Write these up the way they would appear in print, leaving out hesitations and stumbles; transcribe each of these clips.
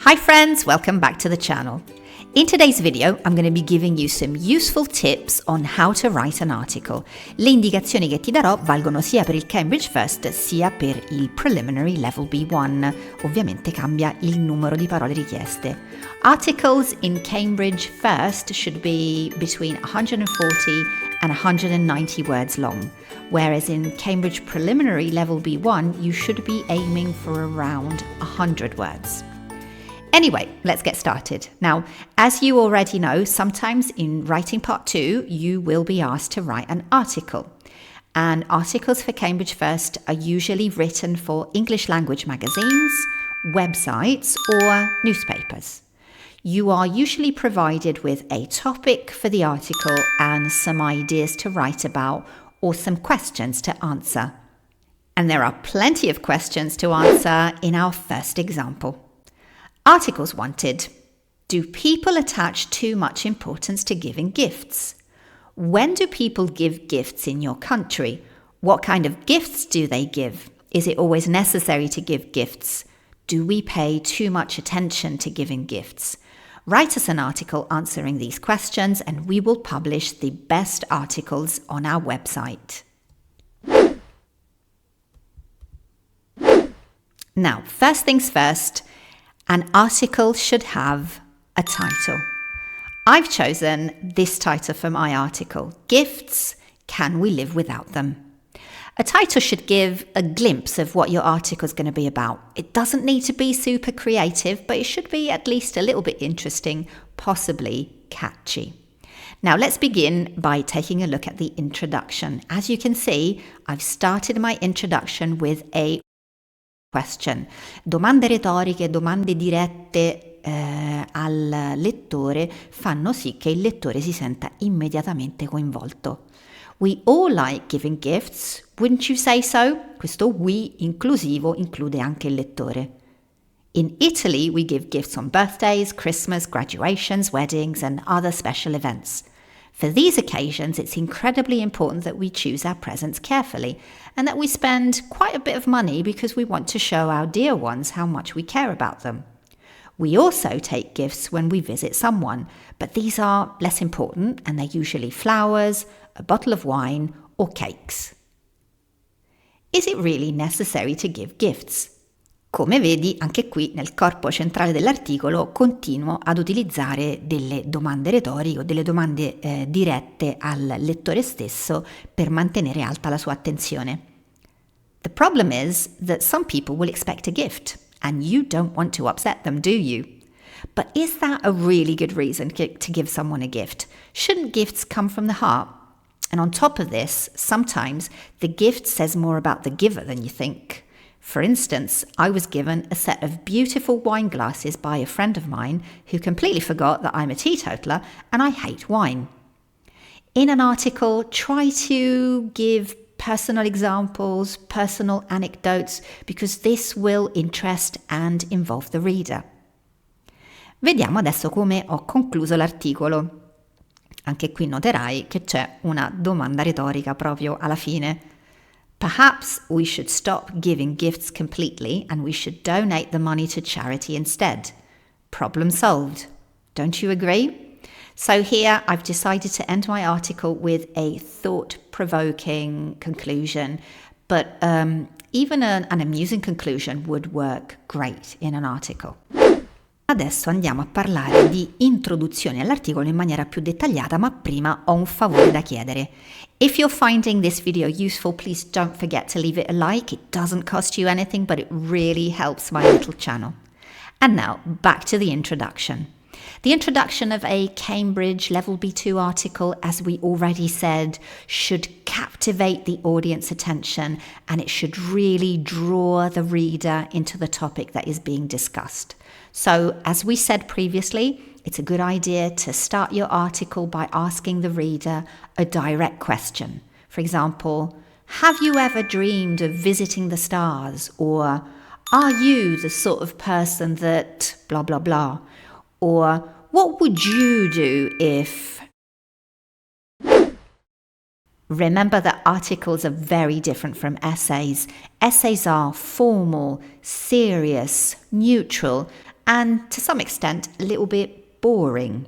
Hi friends, welcome back to the channel. In today's video, I'm going to be giving you some useful tips on how to write an article. Le indicazioni che ti darò valgono sia per il Cambridge First sia per il Preliminary Level B1. Ovviamente cambia il numero di parole richieste. Articles in Cambridge First should be between 140 and 190 words long, whereas in Cambridge Preliminary Level B1, you should be aiming for around 100 words. Anyway, let's get started. Now, as you already know, sometimes in writing part 2, you will be asked to write an article. And articles for Cambridge First are usually written for English language magazines, websites, or newspapers. You are usually provided with a topic for the article and some ideas to write about or some questions to answer. And there are plenty of questions to answer in our first example. Articles wanted. Do people attach too much importance to giving gifts? When do people give gifts in your country? What kind of gifts do they give? Is it always necessary to give gifts? Do we pay too much attention to giving gifts? Write us an article answering these questions and we will publish the best articles on our website. Now, first things first, an article should have a title. I've chosen this title for my article, Gifts, Can We Live Without Them? A title should give a glimpse of what your article is going to be about. It doesn't need to be super creative, but it should be at least a little bit interesting, possibly catchy. Now let's begin by taking a look at the introduction. As you can see, I've started my introduction with a question. Domande retoriche, domande dirette al lettore fanno sì che il lettore si senta immediatamente coinvolto. We all like giving gifts, wouldn't you say so? Questo we inclusivo include anche il lettore. In Italy, we give gifts on birthdays, Christmas, graduations, weddings, and other special events. For these occasions, it's incredibly important that we choose our presents carefully and that we spend quite a bit of money because we want to show our dear ones how much we care about them. We also take gifts when we visit someone, but these are less important and they're usually flowers, a bottle of wine, or cakes. Is it really necessary to give gifts? Come vedi, anche qui nel corpo centrale dell'articolo continuo ad utilizzare delle domande retoriche o delle domande dirette al lettore stesso per mantenere alta la sua attenzione. The problem is that some people will expect a gift and you don't want to upset them, do you? But is that a really good reason to give someone a gift? Shouldn't gifts come from the heart? And on top of this, sometimes the gift says more about the giver than you think. For instance, I was given a set of beautiful wine glasses by a friend of mine who completely forgot that I'm a teetotaler and I hate wine. In an article, try to give personal examples, personal anecdotes, because this will interest and involve the reader. Vediamo adesso come ho concluso l'articolo. Anche qui noterai che c'è una domanda retorica proprio alla fine. Perhaps we should stop giving gifts completely and we should donate the money to charity instead. Problem solved. Don't you agree? So here I've decided to end my article with a thought-provoking conclusion, but even an amusing conclusion would work great in an article. Adesso andiamo a parlare di introduzione all'articolo in maniera più dettagliata, ma prima ho un favore da chiedere. If you're finding this video useful, please don't forget to leave it a like. It doesn't cost you anything, but it really helps my little channel. And now, back to the introduction. The introduction of a Cambridge Level B2 article, as we already said, should captivate the audience attention and it should really draw the reader into the topic that is being discussed. So, as we said previously, it's a good idea to start your article by asking the reader a direct question. For example, have you ever dreamed of visiting the stars? Or are you the sort of person that blah, blah, blah? Or what would you do if... Remember that articles are very different from essays. Essays are formal, serious, neutral, and to some extent a little bit boring.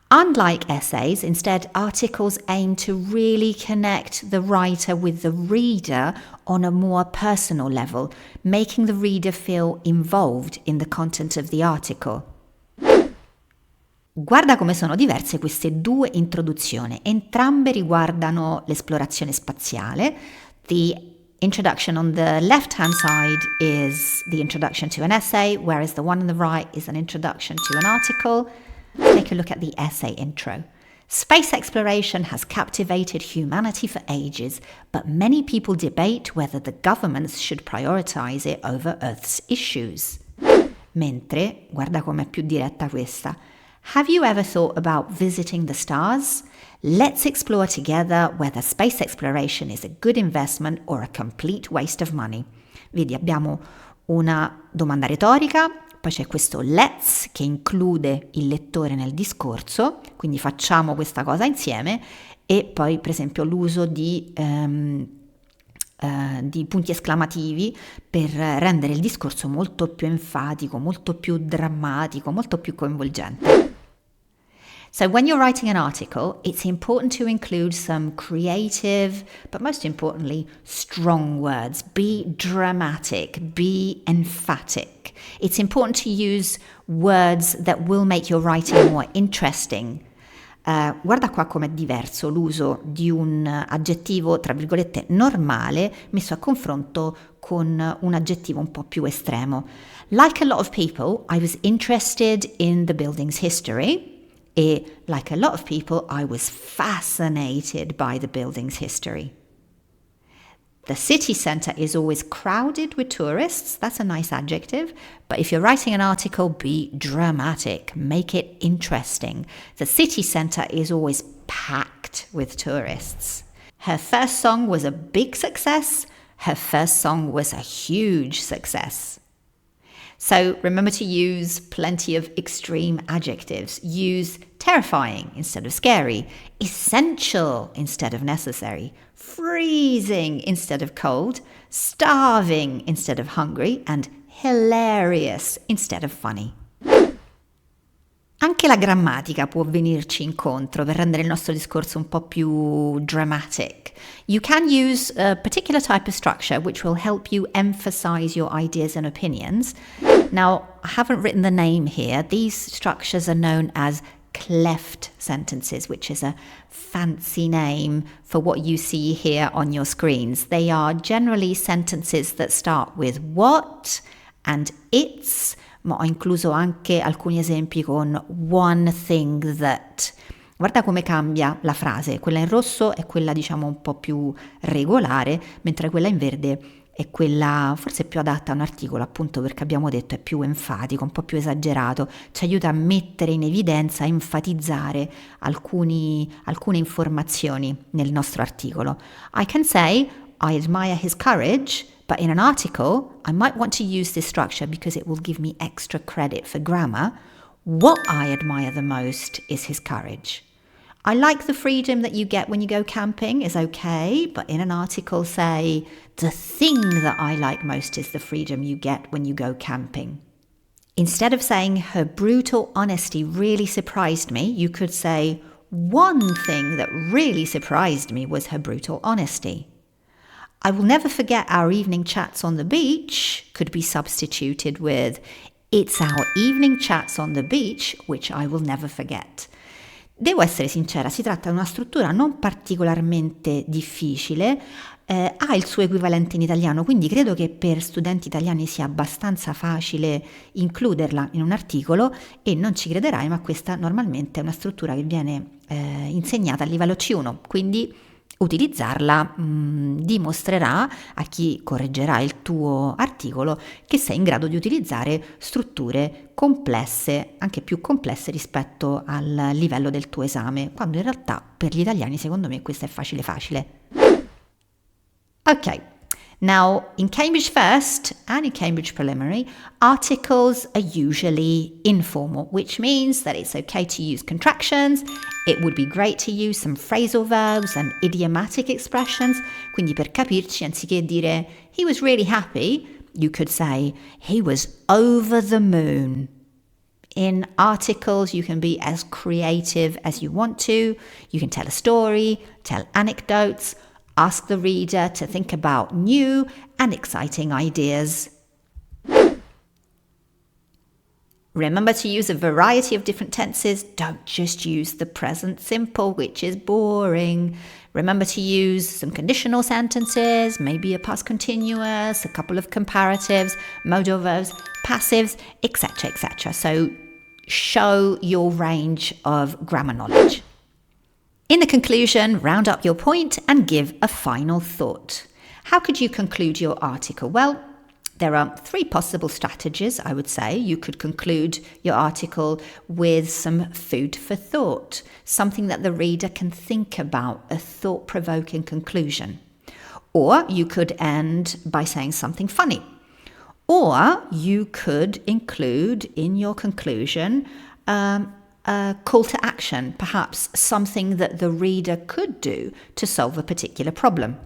Unlike essays, instead, articles aim to really connect the writer with the reader on a more personal level, making the reader feel involved in the content of the article. Guarda come sono diverse queste due introduzioni. Entrambe riguardano l'esplorazione spaziale. The introduction on the left-hand side is the introduction to an essay, whereas the one on the right is an introduction to an article. Take a look at the essay intro. Space exploration has captivated humanity for ages, but many people debate whether the governments should prioritize it over Earth's issues. Mentre, guarda com'è più diretta questa. Have you ever thought about visiting the stars? Let's explore together whether space exploration is a good investment or a complete waste of money. Vedi, abbiamo una domanda retorica, poi c'è questo let's che include il lettore nel discorso, quindi facciamo questa cosa insieme, e poi per esempio l'uso di punti esclamativi per rendere il discorso molto più enfatico, molto più drammatico, molto più coinvolgente. So when you're writing an article, it's important to include some creative, but most importantly, strong words. Be dramatic, be emphatic. It's important to use words that will make your writing more interesting. Guarda qua com'è diverso l'uso di un aggettivo, tra virgolette, normale, messo a confronto con un aggettivo un po' più estremo. Like a lot of people, I was interested in the building's history. E, like a lot of people, I was fascinated by the building's history. The city centre is always crowded with tourists. That's a nice adjective. But if you're writing an article, be dramatic. Make it interesting. The city centre is always packed with tourists. Her first song was a big success. Her first song was a huge success. So remember to use plenty of extreme adjectives. Use terrifying instead of scary, essential instead of necessary, freezing instead of cold, starving instead of hungry, and hilarious instead of funny. Anche la grammatica può venirci incontro per rendere il nostro discorso un po' più dramatic. You can use a particular type of structure which will help you emphasize your ideas and opinions. Now, I haven't written the name here. These structures are known as cleft sentences, which is a fancy name for what you see here on your screens. They are generally sentences that start with what and it's, ma ho incluso anche alcuni esempi con one thing that. Guarda come cambia la frase, quella in rosso è quella diciamo un po' più regolare, mentre quella in verde è quella forse più adatta a un articolo, appunto perché abbiamo detto è più enfatico, un po' più esagerato, ci aiuta a mettere in evidenza, a enfatizzare alcune informazioni nel nostro articolo. I can say, I admire his courage, but in an article, I might want to use this structure because it will give me extra credit for grammar. What I admire the most is his courage. I like the freedom that you get when you go camping is okay, but in an article say, the thing that I like most is the freedom you get when you go camping. Instead of saying her brutal honesty really surprised me, you could say, one thing that really surprised me was her brutal honesty. I will never forget our evening chats on the beach could be substituted with, it's our evening chats on the beach which I will never forget. Devo essere sincera, si tratta di una struttura non particolarmente difficile, ha il suo equivalente in italiano, quindi credo che per studenti italiani sia abbastanza facile includerla in un articolo e non ci crederai, ma questa normalmente è una struttura che viene insegnata a livello C1, quindi utilizzarla dimostrerà a chi correggerà il tuo articolo che sei in grado di utilizzare strutture complesse, anche più complesse rispetto al livello del tuo esame, quando in realtà per gli italiani secondo me questa è facile facile. Ok, now in Cambridge First and in Cambridge Preliminary, articles are usually informal, which means that it's okay to use contractions. It would be great to use some phrasal verbs and idiomatic expressions. Quindi per capirci, anziché dire he was really happy, You could say, he was over the moon. In articles, you can be as creative as you want to. You can tell a story, tell anecdotes, ask the reader to think about new and exciting ideas. Remember to use a variety of different tenses. Don't just use the present simple, which is boring. Remember to use some conditional sentences, maybe a past continuous, a couple of comparatives, modal verbs, passives, etc., etc. So show your range of grammar knowledge. In the conclusion, round up your point and give a final thought. How could you conclude your article? Well, there are 3 possible strategies, I would say. You could conclude your article with some food for thought, something that the reader can think about, a thought-provoking conclusion. Or you could end by saying something funny. Or you could include in your conclusion a call to action, perhaps something that the reader could do to solve a particular problem.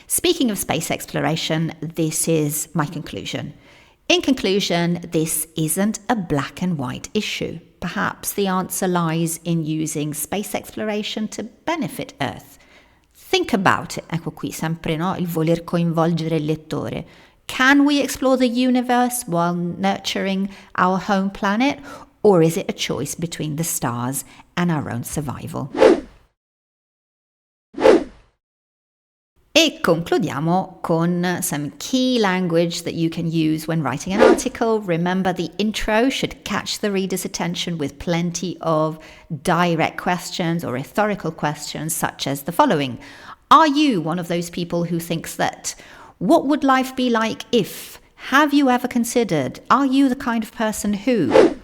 Speaking of space exploration, this is my conclusion. In conclusion, this isn't a black and white issue. Perhaps the answer lies in using space exploration to benefit Earth. Think about it. Ecco qui sempre, no? Il voler coinvolgere il lettore. Can we explore the universe while nurturing our home planet? Or is it a choice between the stars and our own survival? E concludiamo con some key language that you can use when writing an article. Remember, the intro should catch the reader's attention with plenty of direct questions or rhetorical questions, such as the following. Are you one of those people who thinks that, what would life be like if? Have you ever considered? Are you the kind of person who?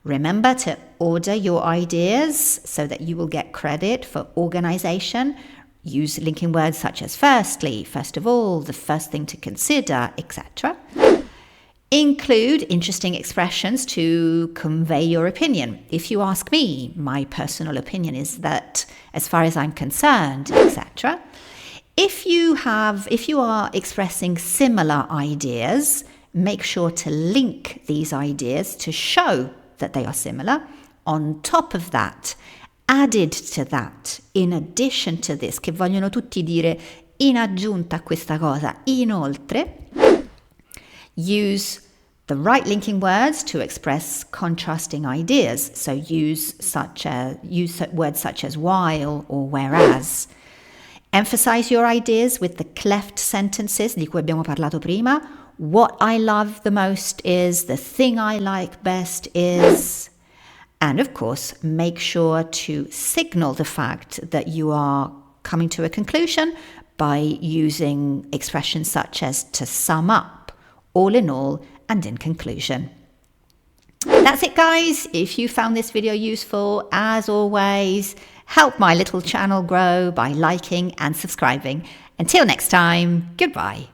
Remember to order your ideas so that you will get credit for organization. Use linking words such as firstly, first of all, the first thing to consider, etc. Include interesting expressions to convey your opinion. If you ask me, my personal opinion is that, as far as I'm concerned, etc. If you are expressing similar ideas, make sure to link these ideas to show that they are similar. On top of that, added to that, in addition to this, che vogliono tutti dire in aggiunta a questa cosa, inoltre, use the right linking words to express contrasting ideas. So use words such as while or whereas. Emphasize your ideas with the cleft sentences di cui abbiamo parlato prima. What I love the most is, the thing I like best is. And of course, make sure to signal the fact that you are coming to a conclusion by using expressions such as to sum up, all in all, and in conclusion. That's it, guys. If you found this video useful, as always, help my little channel grow by liking and subscribing. Until next time, goodbye.